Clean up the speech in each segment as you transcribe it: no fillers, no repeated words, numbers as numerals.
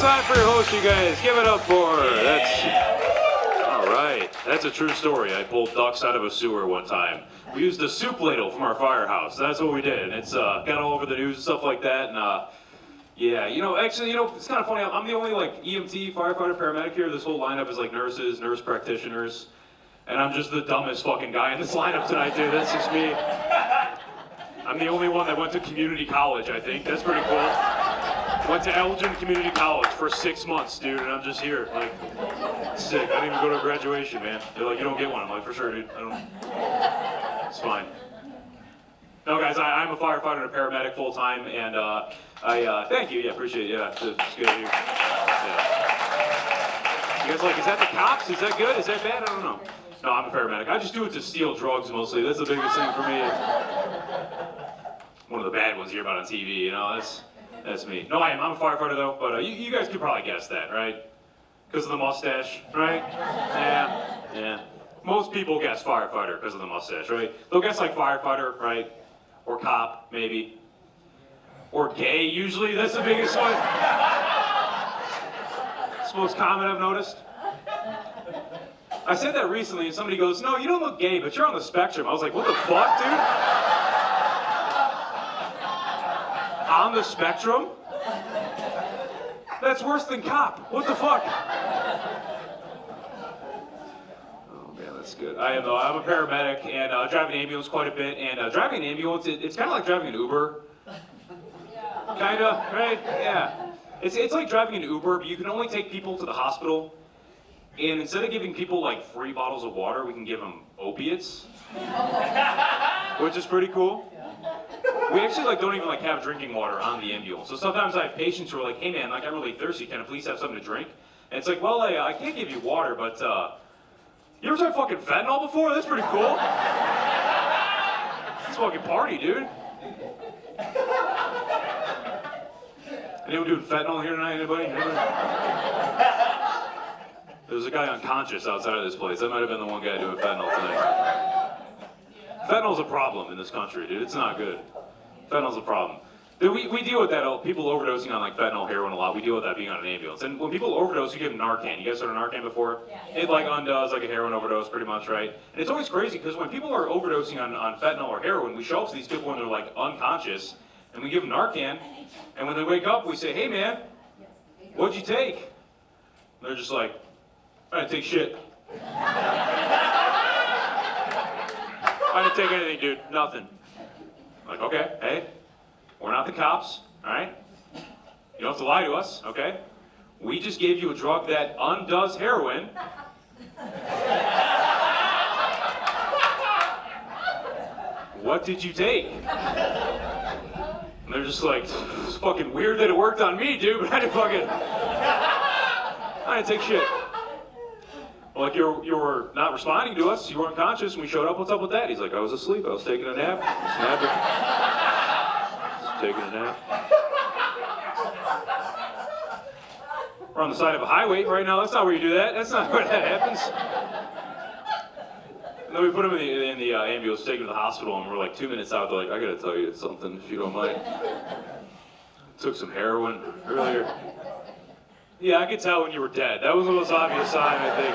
time for your host, you guys. Give it up for all right. That's a true story. I pulled ducks out of a sewer one time. We used a soup ladle from our firehouse. That's what we did. And it's got all over the news and stuff like that. And yeah, actually, it's kind of funny. I'm the only like EMT, firefighter, paramedic here. This whole lineup is like nurses, nurse practitioners, and I'm just the dumbest fucking guy in this lineup tonight, dude. That's just me. I'm the only one that went to community college, I think. That's pretty cool. Went to Elgin Community College for 6 months, dude, and I'm just here, like, sick. I didn't even go to graduation, man. They're like, you don't get one. I'm like, for sure, dude. It's fine. No, guys, I'm a firefighter and a paramedic full time, and thank you. Yeah, appreciate it. Yeah, it's good to hear. Yeah. You guys like, is that the cops? Is that good? Is that bad? I don't know. No, I'm a paramedic. I just do it to steal drugs mostly. That's the biggest thing for me. One of the bad ones you hear about on TV, That's me. No, I'm a firefighter though, but you guys could probably guess that, right? Because of the mustache, right? Yeah. Most people guess firefighter because of the mustache, right? They'll guess like firefighter, right? Or cop, maybe. Or gay, usually. That's the biggest one. It's the most common I've noticed. I said that recently and somebody goes, no, you don't look gay, but you're on the spectrum. I was like, what the fuck, dude? On the spectrum? That's worse than cop. What the fuck? Oh man, that's good. I'm a paramedic and I drive an ambulance quite a bit. And driving an ambulance, it's kind of like driving an Uber. Kinda, right? Yeah. It's like driving an Uber, but you can only take people to the hospital. And instead of giving people like free bottles of water, we can give them opiates, which is pretty cool. We actually don't even have drinking water on the ambulance. So sometimes I have patients who are like, hey man, I'm really thirsty, can I please have something to drink? And it's like, well, I can't give you water, but you ever tried fucking fentanyl before? That's pretty cool. It's fucking party, dude. Anyone doing fentanyl here tonight, anybody? There was a guy unconscious outside of this place. That might have been the one guy doing fentanyl tonight. Fentanyl's a problem in this country, dude. It's not good. Fentanyl's a problem. Dude, we deal with that, people overdosing on fentanyl, heroin a lot. We deal with that being on an ambulance. And when people overdose, you give them Narcan. You guys heard of Narcan before? Yeah. It undoes a heroin overdose pretty much, right? And it's always crazy because when people are overdosing on fentanyl or heroin, we show up to these people when they're unconscious, and we give them Narcan, and when they wake up, we say, hey man, what'd you take? And they're just like, I didn't take shit. I didn't take anything, dude. Nothing. Like, okay, hey, we're not the cops, all right? You don't have to lie to us, okay? We just gave you a drug that undoes heroin. What did you take? And they're just like, it's fucking weird that it worked on me, dude, but I didn't take shit. Like you were not responding to us, you were unconscious, and we showed up, what's up with that? He's like, I was asleep, I was taking a nap, taking a nap. We're on the side of a highway right now, that's not where you do that, that's not where that happens. And then we put him in the ambulance, take him to the hospital, and we're 2 minutes out, they're like, I gotta tell you something, if you don't mind. Took some heroin earlier. Yeah, I could tell when you were dead. That was the most obvious sign, I think.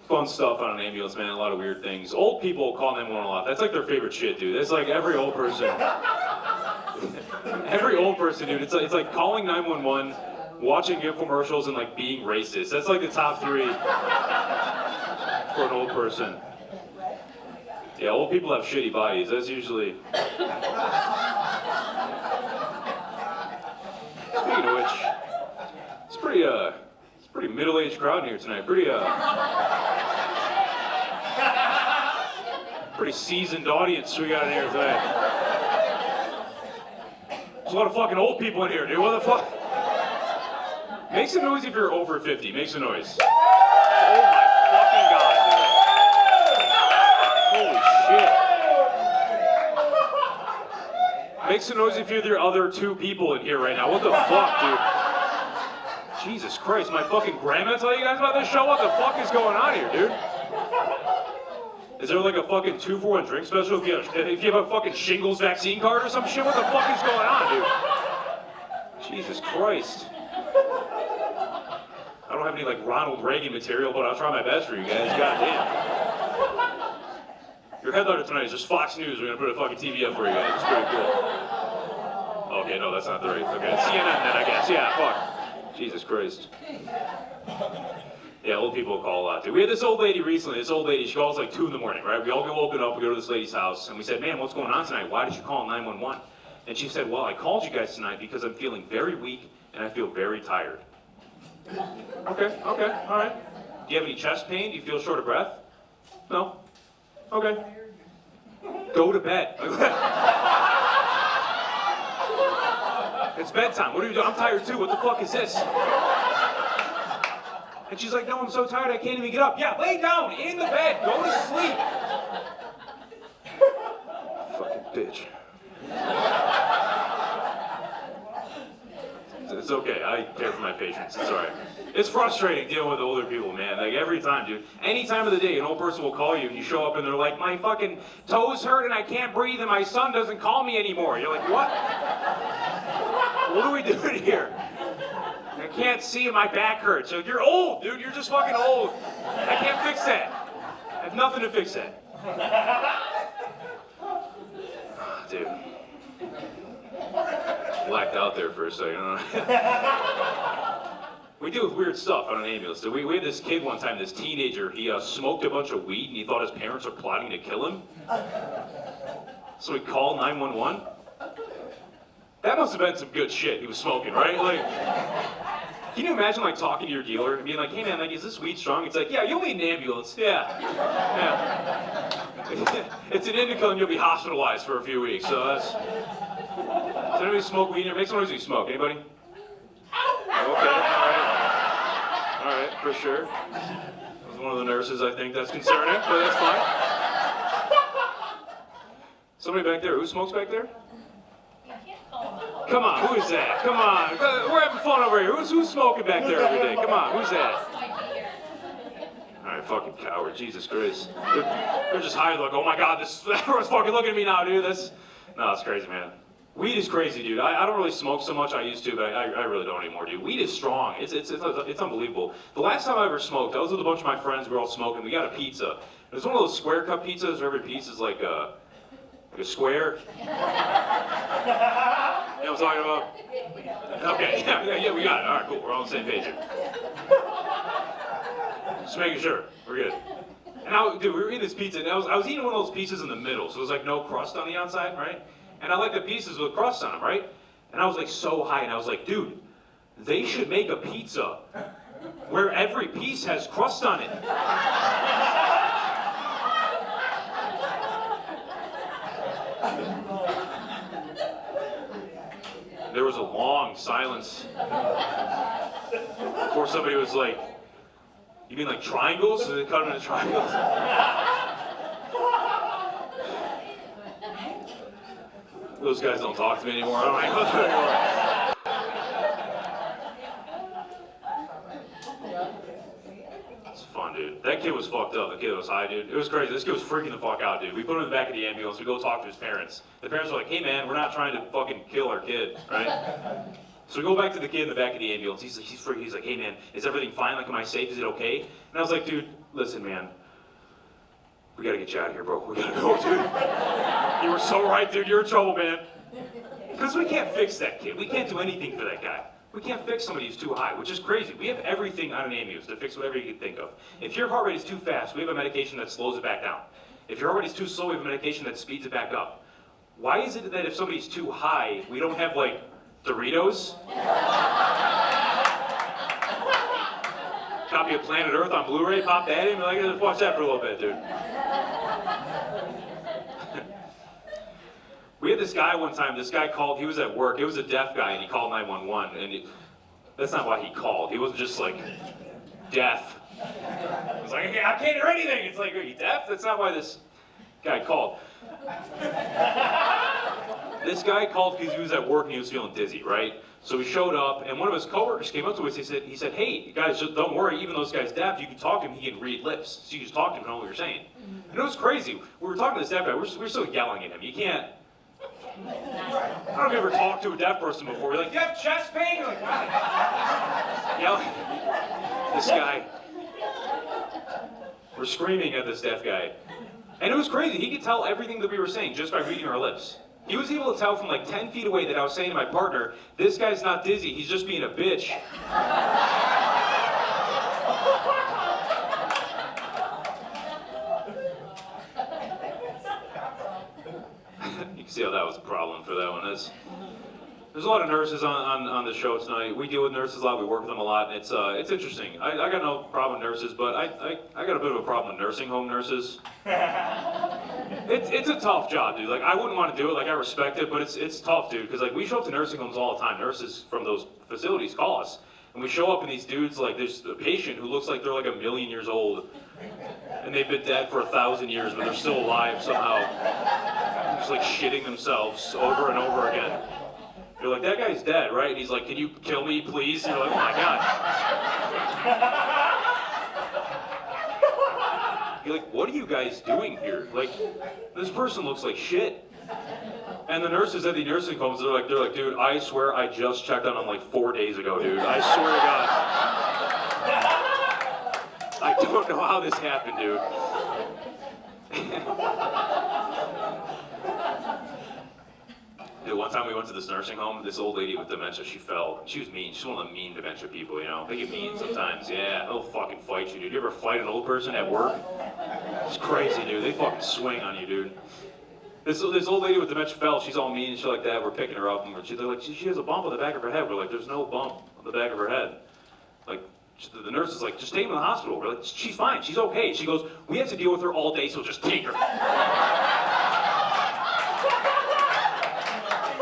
Fun stuff on an ambulance, man. A lot of weird things. Old people call 911 a lot. That's their favorite shit, dude. That's every old person. Every old person, dude. It's like calling 911, watching infomercials, and being racist. That's the top 3 for an old person. Yeah, old people have shitty bodies. That's usually. Speaking of which, it's pretty middle-aged crowd in here tonight. Pretty seasoned audience we got in here tonight. There's a lot of fucking old people in here, dude. What the fuck? Make some noise if you're over 50. Make some noise. Oh my fucking god, dude. Holy shit. Make some noise if you're the other 2 people in here right now. What the fuck, dude? Jesus Christ, my fucking grandma tell you guys about this show? What the fuck is going on here, dude? Is there like a fucking 2-for-1 drink special if you have a fucking shingles vaccine card or some shit? What the fuck is going on, dude? Jesus Christ. I don't have any like Ronald Reagan material, but I'll try my best for you guys. Goddamn. Your headliner tonight is just Fox News. We're gonna put a fucking TV up for you guys. It's pretty cool. Okay, no, that's not the right. Okay, CNN then, I guess. Yeah, fuck. Jesus Christ. Yeah, old people call a lot, dude. We had this old lady recently. This old lady, she calls like 2 in the morning, right? We all go open up, we go to this lady's house, and we said, man, what's going on tonight? Why did you call 911? And she said, well, I called you guys tonight because I'm feeling very weak and I feel very tired. Okay, all right. Do you have any chest pain? Do you feel short of breath? No? Okay. Go to bed. It's bedtime. What are you doing? I'm tired too. What the fuck is this? And she's like, no, I'm so tired I can't even get up. Yeah, lay down in the bed. Go to sleep. Fucking bitch. It's okay. I care for my patients. It's all right. It's frustrating dealing with older people, man. Like every time, dude. Any time of the day, an old person will call you and you show up and they're like, my fucking toes hurt and I can't breathe and my son doesn't call me anymore. You're like, what? What are we doing here? I can't see and my back hurts. You're like, you're old, dude. You're just fucking old. I can't fix that. I have nothing to fix that. Dude. Blacked out there for a second. We deal with weird stuff on an ambulance. We had this kid one time, this teenager, he smoked a bunch of weed and he thought his parents were plotting to kill him. So he called 911. That must have been some good shit he was smoking, right? Like, can you imagine like talking to your dealer and being like, hey man, like, is this weed strong? It's like, yeah, you'll need an ambulance. Yeah. It's an indica and you'll be hospitalized for a few weeks, so that's... Does anybody smoke weed here? Make some noise if you smoke. Anybody? Okay, all right, for sure. That was one of the nurses, I think. That's concerning, but that's fine. Somebody back there. Who smokes back there? Come on, who is that? Come on, we're having fun over here. Who's smoking back there every day? Come on, who's that? All right, fucking coward, Jesus Christ. They're just high, like, oh my God, everyone's fucking looking at me now, dude. No, it's crazy, man. Weed is crazy, dude. I don't really smoke so much. I used to, but I really don't anymore, dude. Weed is strong. It's unbelievable. The last time I ever smoked, I was with a bunch of my friends. We were all smoking. We got a pizza. It was one of those square cut pizzas where every piece is like a square. You know what I'm talking about? Okay, yeah, we got it. All right, cool. We're all on the same page here. Just making sure. We're good. And dude, we were eating this pizza, and I was eating one of those pieces in the middle, so it was like no crust on the outside, right? And I like the pieces with crust on them, right? And I was like so high, and I was like, dude, they should make a pizza where every piece has crust on it. There was a long silence before somebody was like, you mean like triangles? So they cut them into triangles? Those guys don't talk to me anymore. I don't hang with them anymore. It's fun, dude. That kid was fucked up. The kid was high, dude. It was crazy. This kid was freaking the fuck out, dude. We put him in the back of the ambulance. We go talk to his parents. The parents were like, hey, man, we're not trying to fucking kill our kid, right? So we go back to the kid in the back of the ambulance. He's freaking. He's like, hey, man, is everything fine? Like, am I safe? Is it okay? And I was like, dude, listen, man. We gotta get you out of here, bro. We gotta go, dude. You were so right, dude. You're in trouble, man. Because we can't fix that kid. We can't do anything for that guy. We can't fix somebody who's too high, which is crazy. We have everything on an ambulance to fix whatever you can think of. If your heart rate is too fast, we have a medication that slows it back down. If your heart rate is too slow, we have a medication that speeds it back up. Why is it that if somebody's too high, we don't have, like, Doritos? Copy of Planet Earth on Blu-ray, pop that in, like, let's watch that for a little bit, dude. We had this guy one time, this guy called, he was at work, it was a deaf guy, and he called 911, and that's not why he called. He wasn't just, like, deaf. He was like, I can't hear anything. It's like, are you deaf? That's not why this guy called. This guy called because he was at work and he was feeling dizzy, right? So he showed up, and one of his coworkers came up to us. He said, hey, guys, just don't worry. Even though this guy's deaf, you can talk to him. He can read lips. So you just talk to him and know what you're saying. And it was crazy. We were talking to the staff guy, we're still yelling at him. You can't. I don't know if you ever talked to a deaf person before. You're like, you have chest pain? You're like, what? Yelling. This guy. We're screaming at this deaf guy. And it was crazy. He could tell everything that we were saying just by reading our lips. He was able to tell from like 10 feet away that I was saying to my partner, this guy's not dizzy, he's just being a bitch. You can see how that was a problem for that one. There's a lot of nurses on the show tonight. We deal with nurses a lot, we work with them a lot, and it's interesting. I got no problem with nurses, but I got a bit of a problem with nursing home nurses. It's a tough job, dude. Like, I wouldn't want to do it, like, I respect it, but it's tough, dude, because like we show up to nursing homes all the time. Nurses from those facilities call us, and we show up and these dudes, like, there's a patient who looks like they're like 1,000,000 years old, and they've been dead for 1,000 years, but they're still alive somehow. Just like shitting themselves over and over again. You're like, that guy's dead, right? And he's like, can you kill me, please? And you're like, oh my God. You're like, what are you guys doing here? Like, this person looks like shit. And the nurses at the nursing homes, they're like, dude, I swear I just checked on him like 4 days ago, dude. I swear to God. I don't know how this happened, dude. Dude, one time we went to this nursing home, this old lady with dementia, she fell. She was mean. She's one of the mean dementia people, you know? They get mean sometimes, yeah. They'll fucking fight you, dude. You ever fight an old person at work? It's crazy, dude. They fucking swing on you, dude. This old lady with dementia fell. She's all mean and shit like that. We're picking her up, and they're like, she has a bump on the back of her head. We're like, there's no bump on the back of her head. Like, the nurse is like, just take her to the hospital. We're like, she's fine. She's okay. She goes, we have to deal with her all day, so just take her.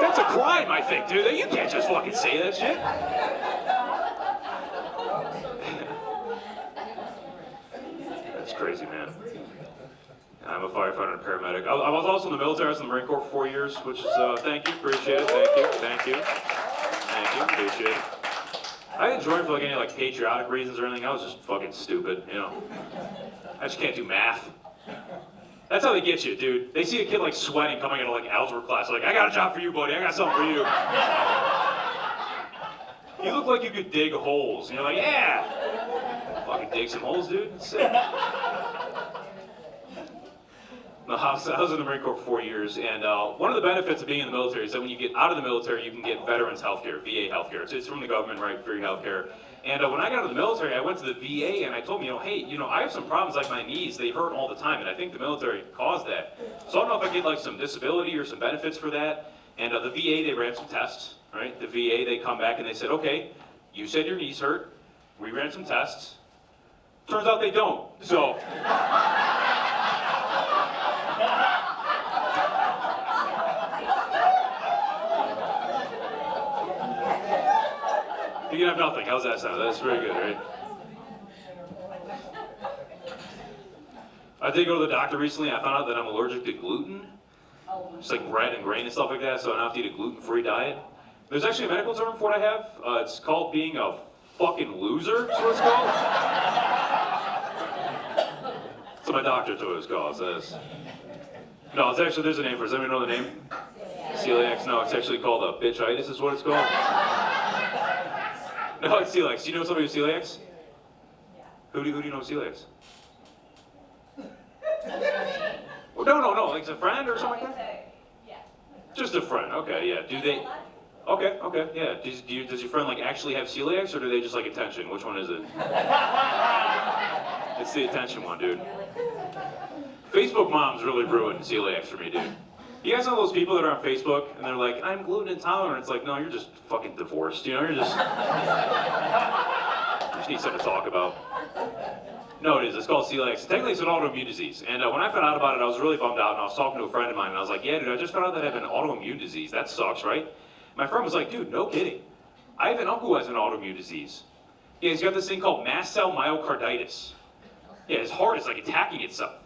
That's a crime, I think, dude. You can't just fucking say that shit. That's crazy, man. I'm a firefighter and a paramedic. I was also in the military. I was in the Marine Corps for 4 years, which is, thank you, appreciate it, thank you, appreciate it. I didn't join for like any like patriotic reasons or anything. I was just fucking stupid, you know. I just can't do math. That's how they get you, dude. They see a kid like sweating coming into like algebra class, they're like, I got a job for you, buddy. I got something for you. You look like you could dig holes. And you're like, yeah. Fucking dig some holes, dude. It's sick. No, I was in the Marine Corps for 4 years, and one of the benefits of being in the military is that when you get out of the military, you can get veterans healthcare, VA healthcare. It's from the government, right? Free healthcare. And when I got out of the military, I went to the VA and I told them, hey, I have some problems like my knees. They hurt all the time, and I think the military caused that. So I don't know if I get like some disability or some benefits for that. And the VA, they ran some tests, right? The VA, they come back and they said, okay, you said your knees hurt. We ran some tests. Turns out they don't. So. You can have nothing. How's that sound? That's very good, right? I did go to the doctor recently. I found out that I'm allergic to gluten. Just like bread and grain and stuff like that, so I have to eat a gluten-free diet. There's actually a medical term for what I have. It's called being a fucking loser, is what it's called. So my doctor told me what it's called. No, it's actually, there's a name for it. Does anyone know the name? Celiac? No, it's actually called a bitchitis is what it's called. No, it's celiac. Do you know somebody with celiac? Who do you know with celiac? Well, no. Like a friend or something like that? Yeah. Just a friend. Okay, yeah. Do they? Okay, yeah. Does your friend like actually have celiac, or do they just like attention? Which one is it? It's the attention one, dude. Facebook moms really ruined celiac for me, dude. You guys know those people that are on Facebook and they're like, I'm gluten intolerant. It's like, no, you're just fucking divorced. You just need something to talk about. No, it is. It's called celiac. Technically, it's an autoimmune disease. And when I found out about it, I was really bummed out. And I was talking to a friend of mine, and I was like, yeah, dude, I just found out that I have an autoimmune disease. That sucks, right? My friend was like, dude, no kidding. I have an uncle who has an autoimmune disease. Yeah, he's got this thing called mast cell myocarditis. Yeah, his heart is like attacking itself.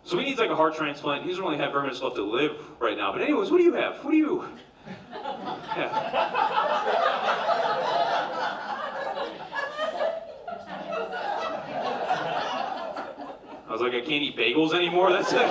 So he needs like a heart transplant. He doesn't really have very much left to live right now. But anyways, what do you have? What do you? Yeah. I was like, I can't eat bagels anymore. That's like...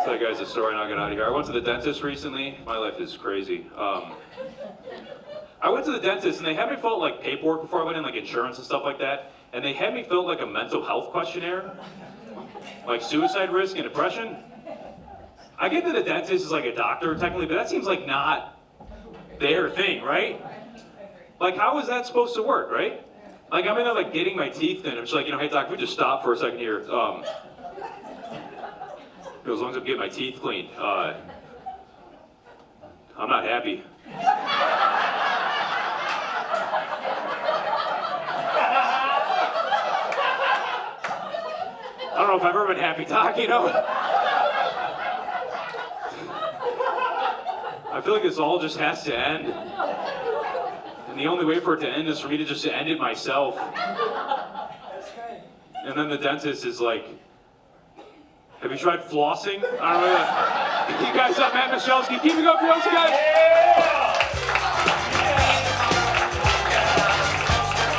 So that guy's a story, and I'll get out of here. I went to the dentist recently. My life is crazy. I went to the dentist, and they had me fill out like paperwork before I went in, like insurance and stuff like that. And they had me fill out like a mental health questionnaire, like suicide risk and depression. I get that the dentist is like a doctor technically, but that seems like not their thing, right? Like, how is that supposed to work, right? Like, I'm in there like getting my teeth in. I'm just like, hey doc, we just stop for a second here. As long as I'm getting my teeth cleaned, I'm not happy. I don't know if I've ever been happy, doc, I feel like this all just has to end. And the only way for it to end is for me to just end it myself. And then the dentist is like, have you tried flossing? I don't know. You guys up, Matt Michalski. Keep it up for those guys.